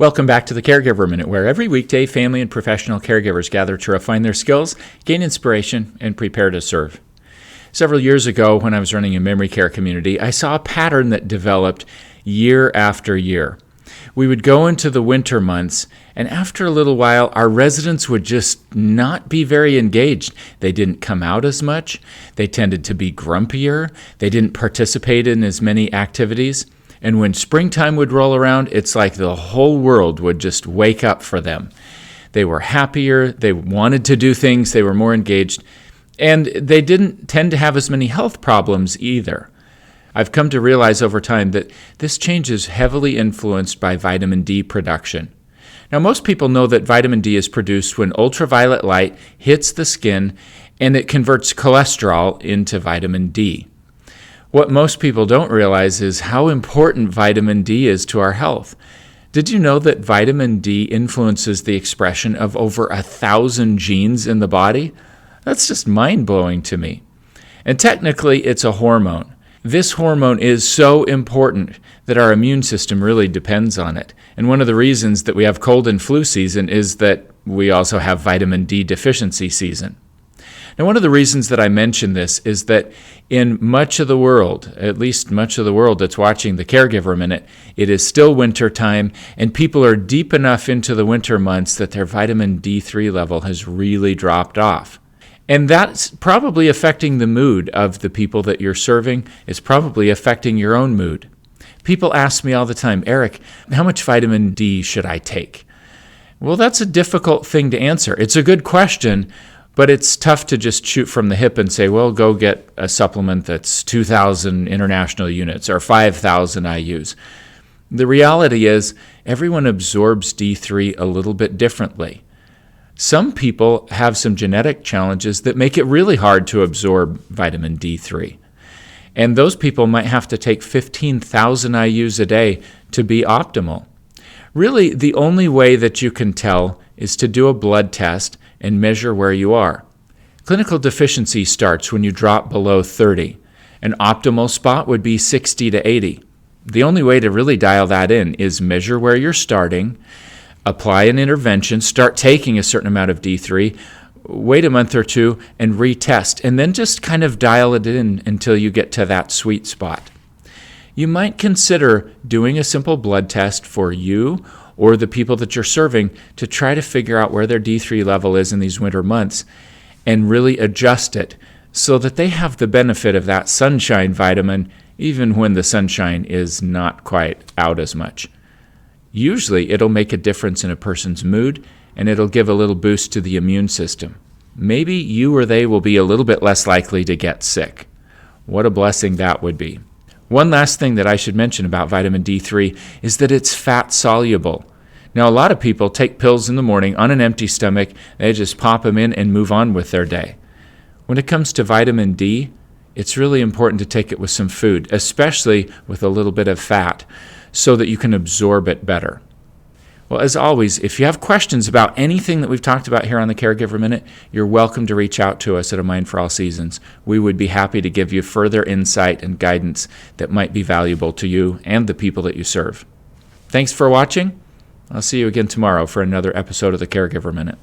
Welcome back to the Caregiver Minute, where every weekday family and professional caregivers gather to refine their skills, gain inspiration, and prepare to serve. Several years ago, when I was running a memory care community, I saw a pattern that developed year after year. We would go into the winter months, and after a little while, our residents would just not be very engaged. They didn't come out as much. They tended to be grumpier. They didn't participate in as many activities. And when springtime would roll around, it's like the whole world would just wake up for them. They were happier, they wanted to do things, they were more engaged, and they didn't tend to have as many health problems either. I've come to realize over time that this change is heavily influenced by vitamin D production. Now, most people know that vitamin D is produced when ultraviolet light hits the skin and it converts cholesterol into vitamin D. What most people don't realize is how important vitamin D is to our health. Did you know that vitamin D influences the expression of over 1,000 genes in the body? That's just mind-blowing to me. And technically, it's a hormone. This hormone is so important that our immune system really depends on it. And one of the reasons that we have cold and flu season is that we also have vitamin D deficiency season. Now, one of the reasons that I mention this is that in much of the world, at least much of the world that's watching the Caregiver Minute, it is still winter time, and people are deep enough into the winter months that their vitamin D3 level has really dropped off. And that's probably affecting the mood of the people that you're serving. It's probably affecting your own mood. People ask me all the time, Eric, how much vitamin D should I take? Well, that's a difficult thing to answer. It's a good question, but it's tough to just shoot from the hip and say, well, go get a supplement that's 2,000 international units or 5,000 IUs. The reality is everyone absorbs D3 a little bit differently. Some people have some genetic challenges that make it really hard to absorb vitamin D3. And those people might have to take 15,000 IUs a day to be optimal. Really, the only way that you can tell is to do a blood test and measure where you are. Clinical deficiency starts when you drop below 30. An optimal spot would be 60 to 80. The only way to really dial that in is measure where you're starting, apply an intervention, start taking a certain amount of D3, wait a month or two, and retest, and then just kind of dial it in until you get to that sweet spot. You might consider doing a simple blood test for you or the people that you're serving to try to figure out where their D3 level is in these winter months and really adjust it so that they have the benefit of that sunshine vitamin even when the sunshine is not quite out as much. Usually it'll make a difference in a person's mood and it'll give a little boost to the immune system. Maybe you or they will be a little bit less likely to get sick. What a blessing that would be. One last thing that I should mention about vitamin D3 is that it's fat soluble. Now, a lot of people take pills in the morning on an empty stomach. They just pop them in and move on with their day. When it comes to vitamin D, it's really important to take it with some food, especially with a little bit of fat, so that you can absorb it better. Well, as always, if you have questions about anything that we've talked about here on the Caregiver Minute, you're welcome to reach out to us at A Mind for All Seasons. We would be happy to give you further insight and guidance that might be valuable to you and the people that you serve. Thanks for watching. I'll see you again tomorrow for another episode of the Caregiver Minute.